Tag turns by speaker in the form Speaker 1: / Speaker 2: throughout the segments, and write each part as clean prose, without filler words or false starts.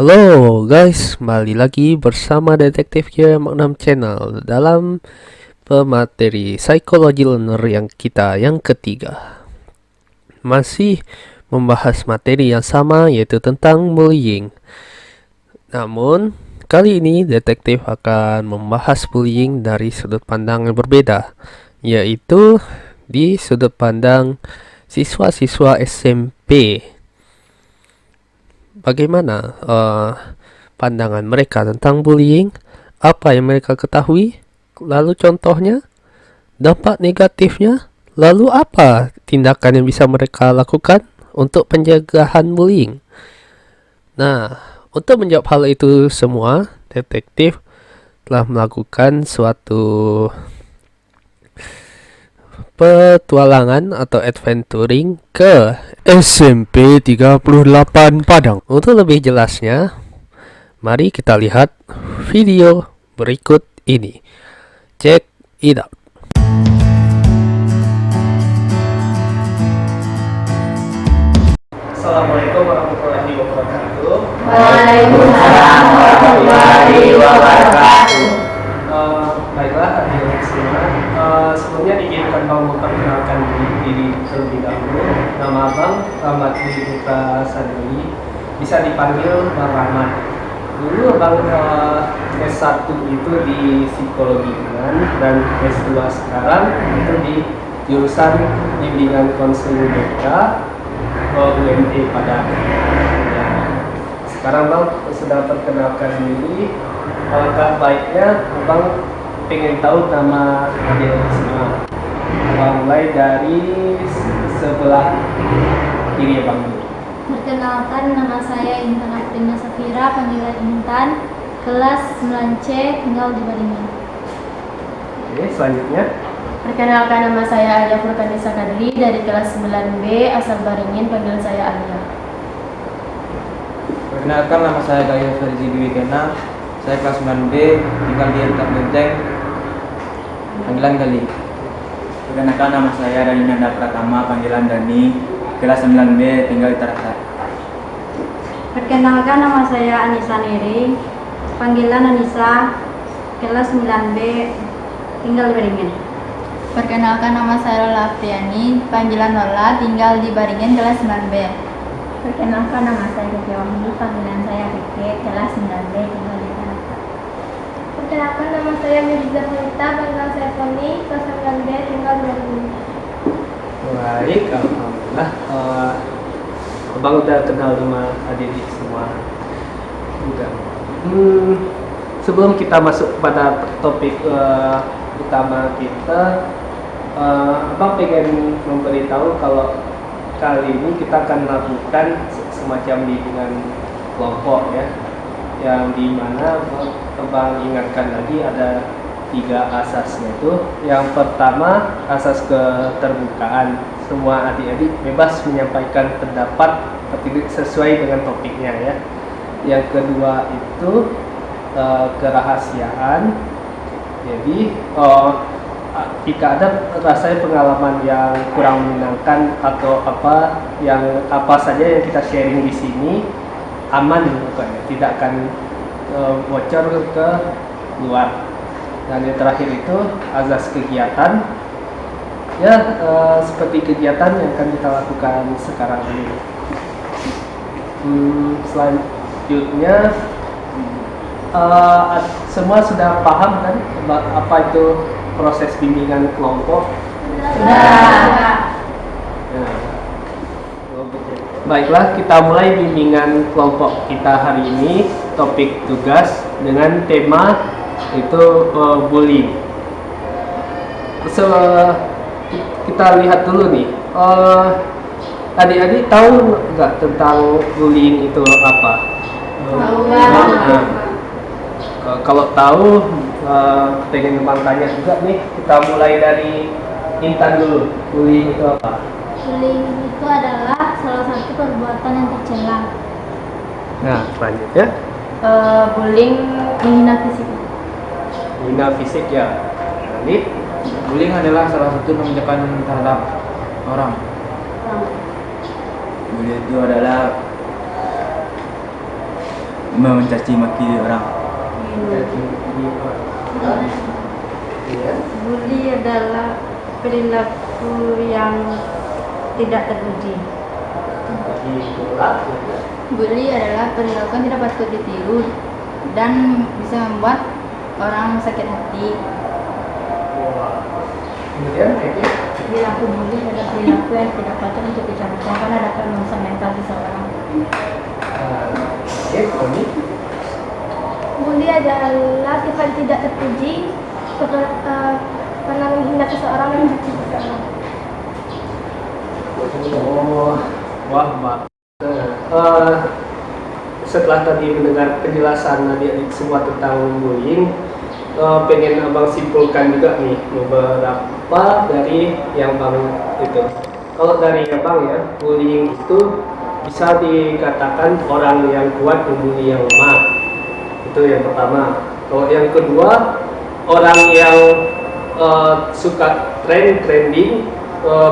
Speaker 1: Halo guys, kembali lagi bersama Detektif Q6 Channel dalam pemateri Psychology Learner yang ketiga. Masih membahas materi yang sama, yaitu tentang bullying. Namun, kali ini detektif akan membahas bullying dari sudut pandang yang berbeda, yaitu di sudut pandang siswa-siswa SMP. Bagaimana pandangan mereka tentang bullying, apa yang mereka ketahui, lalu contohnya, dampak negatifnya, lalu apa tindakan yang bisa mereka lakukan untuk pencegahan bullying. Nah, untuk menjawab hal itu semua, detektif telah melakukan suatu petualangan atau adventuring ke SMP 38 Padang. Untuk lebih jelasnya, mari kita lihat video berikut ini. Check it out. Assalamualaikum warahmatullahi wabarakatuh.
Speaker 2: Waalaikumsalam warahmatullahi wabarakatuh.
Speaker 1: Baiklah, hadirin semua. Sebelumnya diizinkan Bang memperkenalkan diri terlebih dahulu. Nama Abang Rahmat Buka Sadri, bisa dipanggil Bang Rahmat. Dulu Bang S1 itu di Psikologi dan S2 sekarang itu di jurusan Bimbingan Konseling BK UMT Padang. Nah, sekarang Bang sudah perkenalkan diri. Alangkah baiknya Abang pengen tahu nama adik semua. Mulai dari sebelah kiri Abang dulu.
Speaker 2: Perkenalkan, nama saya Intan Afrina Safira, panggilan Intan, kelas 9C, tinggal di Baringan.
Speaker 1: Oke, selanjutnya.
Speaker 3: Perkenalkan, nama saya Alia Furkanisa Kadri dari kelas 9B asal Baringin, panggilan saya Alia.
Speaker 4: Perkenalkan, nama saya Gaya Ferzi Dwikena, saya kelas 9B, tinggal di Entak Benteng, panggilan Gali.
Speaker 5: Perkenalkan, nama saya Dani Nanda Pratama, panggilan Dani, kelas 9B, tinggal di Tarasa.
Speaker 6: Perkenalkan, nama saya Anissa Neri, panggilan Anissa, kelas 9B, tinggal di Beringin.
Speaker 3: Perkenalkan, nama saya Lola Afriani, panggilan Lola, tinggal di Baringin, kelas 9B.
Speaker 6: Perkenalkan, nama saya Keke Wahyu, panggilan saya Keke, kelas 9B, tinggal di Tarasa.
Speaker 2: Perkenalkan, nama saya Mirza Fulita, panggilan saya Foni, kelas 9B, tinggal di Baringin.
Speaker 1: Baik, alhamdulillah. Abang udah kenal sama adik-adik semua juga. Sebelum kita masuk pada topik utama kita, Abang pengen memberitahu kalau kali ini kita akan melakukan semacam bimbingan kelompok ya, yang dimana Abang ingatkan lagi ada 3 asasnya itu. Yang pertama, asas keterbukaan. Semua adik-adik bebas menyampaikan pendapat tapi sesuai dengan topiknya ya. Yang kedua itu kerahasiaan. Jadi jika ada rasanya pengalaman yang kurang menyenangkan atau apa saja yang kita sharing di sini aman pokoknya, tidak akan bocor ke luar. Dan yang terakhir itu azas kegiatan. Ya, seperti kegiatan yang akan kita lakukan sekarang ini. Selanjutnya, semua sudah paham kan apa itu proses bimbingan kelompok?
Speaker 3: Sudah.
Speaker 1: Nah, baiklah, kita mulai bimbingan kelompok kita hari ini. Topik tugas dengan tema itu bullying. Kita lihat dulu nih, adik-adik tahu nggak tentang bullying itu apa?
Speaker 3: Tahu.
Speaker 1: Nah, kalau tahu, pengen Bang tanya juga nih. Kita mulai dari Intan dulu. Bullying itu apa?
Speaker 2: Bullying itu adalah salah satu perbuatan yang tercela.
Speaker 1: Nah, selanjutnya
Speaker 3: Bullying menghina fisik.
Speaker 1: menghina fisik ya. Lanjut.
Speaker 4: Bullying adalah salah satu pengejakan terhadap orang.
Speaker 5: Bullying itu adalah mencaci maki orang.
Speaker 1: Iya.
Speaker 6: Bully adalah perilaku yang tidak terpuji.
Speaker 1: Itulah.
Speaker 3: Bully adalah perilaku yang tidak patut ditiru dan bisa membuat orang sakit hati.
Speaker 1: Wah. Kemudian Eki.
Speaker 6: Perilaku bully adalah perilaku yang tidak patut untuk dicontoh karena dapat merusak mental seseorang.
Speaker 1: Tony.
Speaker 2: Bully adalah sifat tidak terpuji karena menghina seseorang dan mencaci seseorang.
Speaker 1: Oh, wah, Mbak. Setelah tadi mendengar penjelasan adik-adik semua tentang bullying, pengen abang simpulkan juga nih beberapa dari yang bang itu. Kalau dari abang ya, bullying itu bisa dikatakan orang yang kuat membuli yang lemah. Itu yang pertama. Kalau yang kedua, orang yang suka trending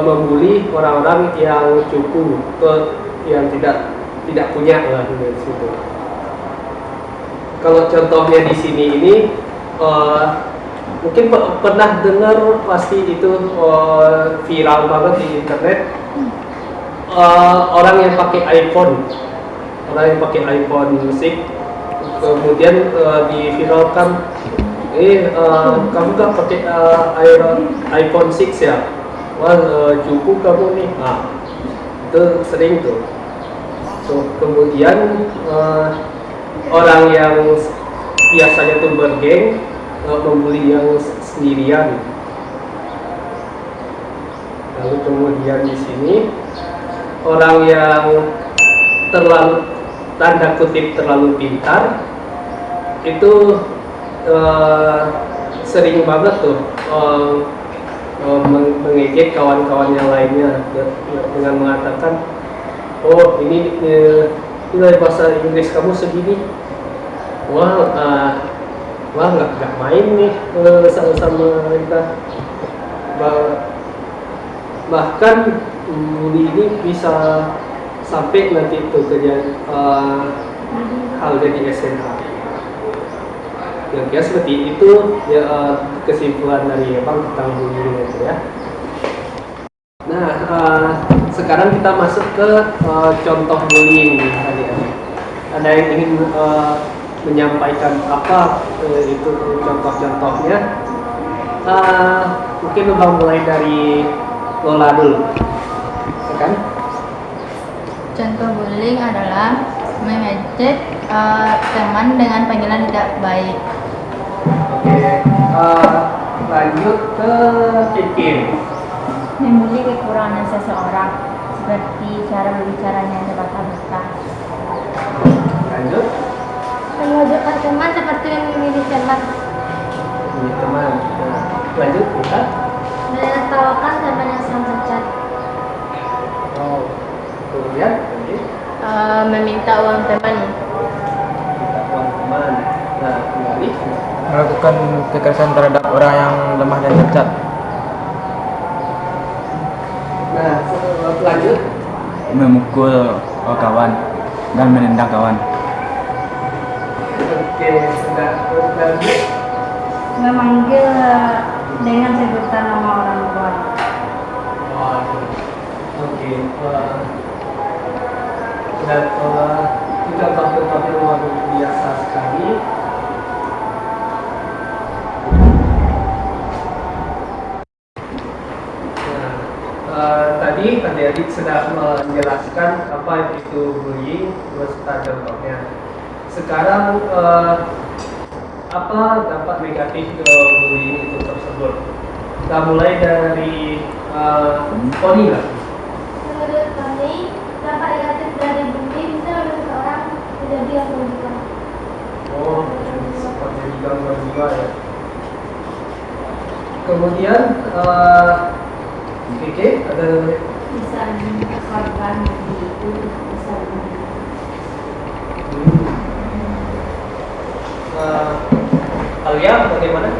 Speaker 1: membuli orang-orang yang cupu, yang tidak punya lah di situ. Kalau contohnya di sini ini mungkin pernah dengar pasti itu viral banget di internet, orang yang pakai iPhone 6 kemudian diviralkan, kamu kan pakai iPhone 6 ya, wah cukup kamu nih. Nah, itu sering tuh. Kemudian orang yang biasanya tuh bergeng membuli yang sendirian. Lalu kemudian di sini orang yang terlalu, tanda kutip, terlalu pintar itu sering banget tuh mengejek kawan-kawan yang lainnya dengan mengatakan, oh ini nilai bahasa Inggris kamu segini, wah nggak main nih sama kita. Bahkan bully ini bisa sampai nanti itu hal jadi SMA. Yang kira seperti itu ya, kesimpulan dari abang tentang bullying itu ya. Nah, sekarang kita masuk ke contoh bullying tadi. Ada yang ingin menyampaikan apa itu contoh-contohnya? Mungkin abang mulai dari Lola dulu, ya kan?
Speaker 3: Contoh bullying adalah mengejek teman dengan panggilan tidak baik.
Speaker 1: Oke, lanjut ke Kiki.
Speaker 6: Membuli kekurangan seseorang seperti cara berbicaranya yang terbata-bata.
Speaker 1: Lanjut.
Speaker 2: Memojokkan teman seperti memilih teman.
Speaker 1: Ini teman. Nah, lanjut kita.
Speaker 2: Menertawakan teman yang sedang cacat.
Speaker 1: Oh, kemudian lanjut.
Speaker 3: Meminta uang teman.
Speaker 1: Kita teman. Nah, kembali.
Speaker 4: Melakukan kekerasan terhadap orang yang lemah dan cacat.
Speaker 1: Nah, lanjut.
Speaker 5: Memukul kawan dan menendang kawan.
Speaker 1: Oke, sudah lanjut.
Speaker 6: Memanggil dengan sebutan nama orang tua.
Speaker 1: Oh, oke. Dan kita contoh-contohnya luar biasa sekali. Tadi adik-adik sudah menjelaskan apa itu bullying beserta contohnya. Sekarang apa dampak negatif bullying itu tersebut? Kita mulai dari Poni lah.
Speaker 2: Menurut kami, dampak negatif dari bullying bisa membuat seseorang menjadi gangguan jiwa.
Speaker 1: Oh, seperti gangguan jiwa ya. Kemudian Oke, ada
Speaker 6: Bisa meminta korban itu bisa
Speaker 1: Alia bagaimana?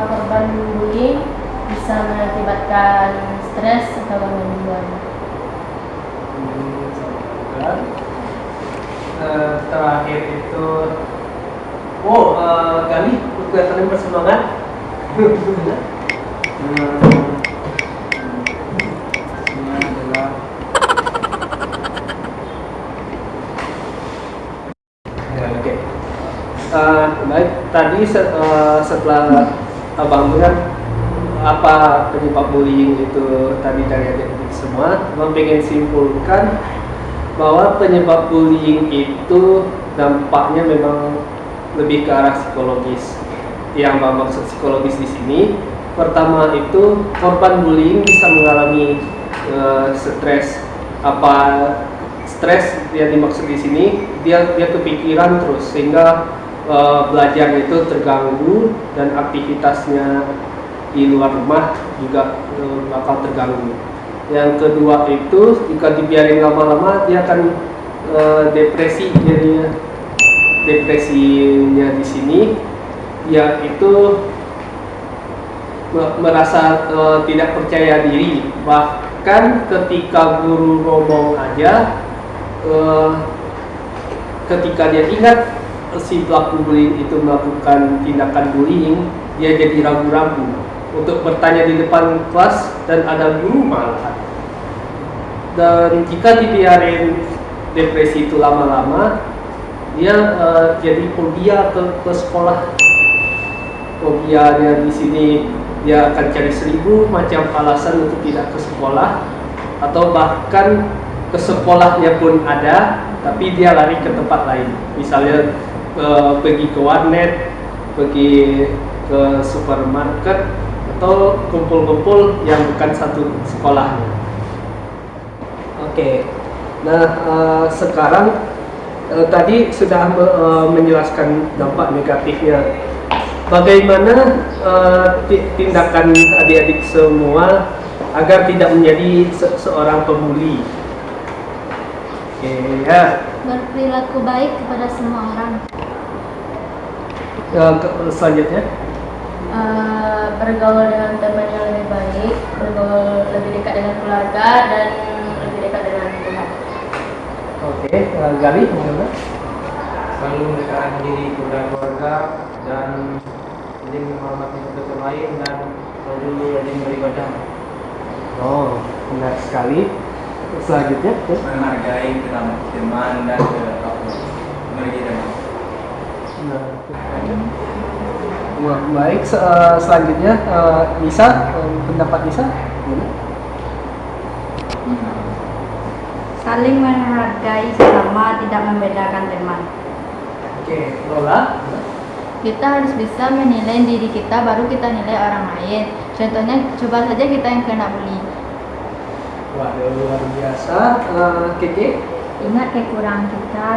Speaker 3: Korban bullying bisa mengakibatkan stres atau gangguan jiwa.
Speaker 1: terakhir itu Gali kelihatannya bersemangat.
Speaker 4: Ini adalah
Speaker 1: Ya, oke. Baik, tadi setelah abang bilang apa penyebab bullying itu tadi dari adik-adik semua, abang pengen simpulkan bahwa penyebab bullying itu dampaknya memang lebih ke arah psikologis. Yang abang maksud psikologis di sini, pertama itu korban bullying bisa mengalami stres. Apa stres yang dimaksud di sini, dia kepikiran terus sehingga belajarnya itu terganggu dan aktivitasnya di luar rumah juga bakal terganggu. Yang kedua itu jika dibiarin lama-lama dia akan depresi. Jadinya depresinya di sini dia itu merasa tidak percaya diri, bahkan ketika guru ngomong aja ketika dia ingat si pelaku bullying itu melakukan tindakan bullying, dia jadi ragu-ragu untuk bertanya di depan kelas dan ada guru malahan. Dan jika dibiarin depresi itu lama-lama, dia jadi fobia ke sekolah. Fobianya di sini dia akan cari 1000 macam alasan untuk tidak ke sekolah, atau bahkan ke sekolahnya pun ada, tapi dia lari ke tempat lain. Misalnya pergi ke warnet, pergi ke supermarket, atau kumpul-kumpul yang bukan satu sekolahnya. Oke, nah sekarang tadi sudah menjelaskan dampak negatifnya. Bagaimana tindakan adik-adik semua agar tidak menjadi seorang pembuli? Oke, ya.
Speaker 2: Berperilaku baik kepada semua orang.
Speaker 1: Selanjutnya,
Speaker 3: Bergaul dengan teman yang lebih baik, bergaul lebih dekat dengan keluarga, dan lebih dekat dengan Tuhan.
Speaker 1: oke, Gali, bagaimana?
Speaker 4: selalu mendekatkan diri kepada keluarga dan saling menghormati satu lain dan selalu rajin beribadah.
Speaker 1: Oh, benar sekali. Selanjutnya, ya.
Speaker 5: Menghargai teman dan memberi dan
Speaker 1: Nah, baik. Selanjutnya, Nisa, pendapat Nisa?
Speaker 6: Saling menghargai sesama, tidak membedakan teman.
Speaker 1: Oke, Lola.
Speaker 3: Kita harus bisa menilai diri kita, baru kita nilai orang lain. Contohnya, coba saja kita yang kena bully.
Speaker 1: Waduh, luar biasa. Keke?
Speaker 6: Ingat kekurangan kita,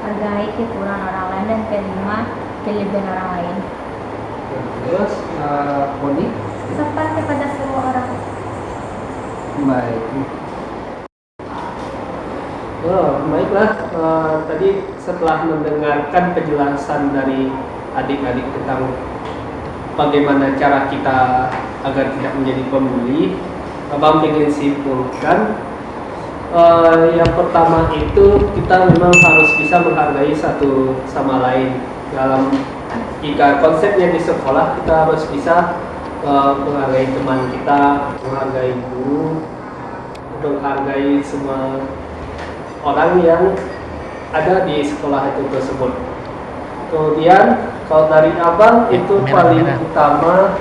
Speaker 6: hargai kekurangan orang lain, dan terima kelebihan orang lain.
Speaker 1: Terus, Boni?
Speaker 2: Sopan kepada semua orang.
Speaker 1: Baik. Baiklah. Tadi setelah mendengarkan penjelasan dari adik-adik tentang bagaimana cara kita agar tidak menjadi pembuli, Abang ingin simpulkan. Yang pertama itu kita memang harus bisa menghargai satu sama lain. Jika konsepnya di sekolah, kita harus bisa menghargai teman kita, menghargai guru, menghargai semua orang yang ada di sekolah itu tersebut. Kemudian kalau dari abang itu paling utama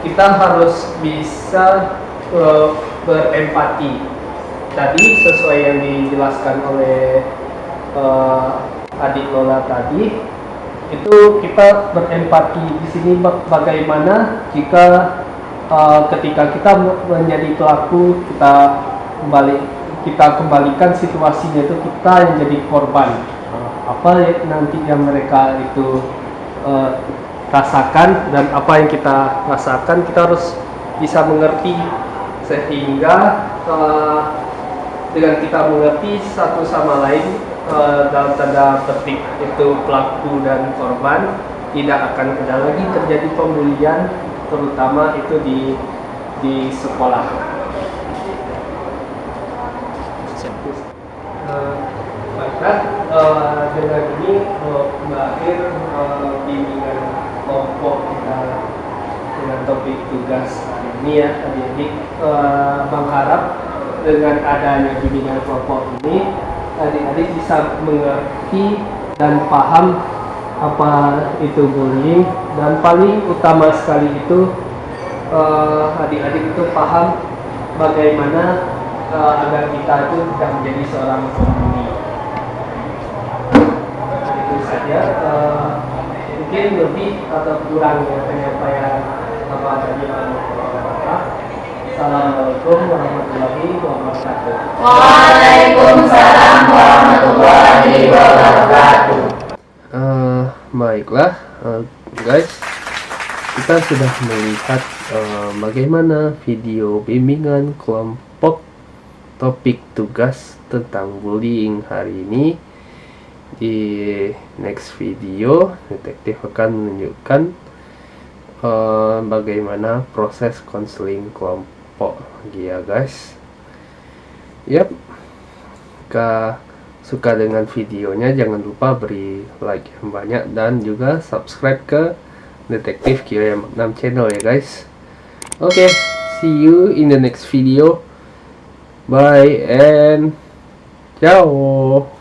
Speaker 1: kita harus bisa berempati. Tadi sesuai yang dijelaskan oleh adik Lola tadi, itu kita berempati di sini bagaimana jika ketika kita menjadi pelaku, kita kembalikan situasinya itu kita yang jadi korban. Apa nanti yang mereka itu rasakan dan apa yang kita rasakan, kita harus bisa mengerti, sehingga dengan kita mengerti satu sama lain, dalam tanda petik itu pelaku dan korban, tidak akan ada lagi terjadi pembulian, terutama itu di sekolah. dengan ini berakhir bimbingan kelompok kita dengan topik tugas hari ini ya adik-adik. Bang harap dengan adanya bimbingan kelompok ini adik-adik bisa mengerti dan paham apa itu bullying, dan paling utama sekali itu adik-adik itu paham bagaimana agar kita itu tidak menjadi seorang pembuli. Itu saja, mungkin lebih atau kurangnya penyampaian apa tadi. Assalamualaikum warahmatullahi wabarakatuh.
Speaker 3: Waalaikumsalam warahmatullahi wabarakatuh.
Speaker 1: Baiklah, guys, kita sudah melihat bagaimana video bimbingan kelompok topik tugas tentang bullying hari ini. Di next video, detektif akan menunjukkan bagaimana proses konseling kelompok lagi ya guys. Yap, jika suka dengan videonya jangan lupa beri like yang banyak dan juga subscribe ke Detektif Kirim 6 channel ya guys. Oke, see you in the next video. Bye and ciao.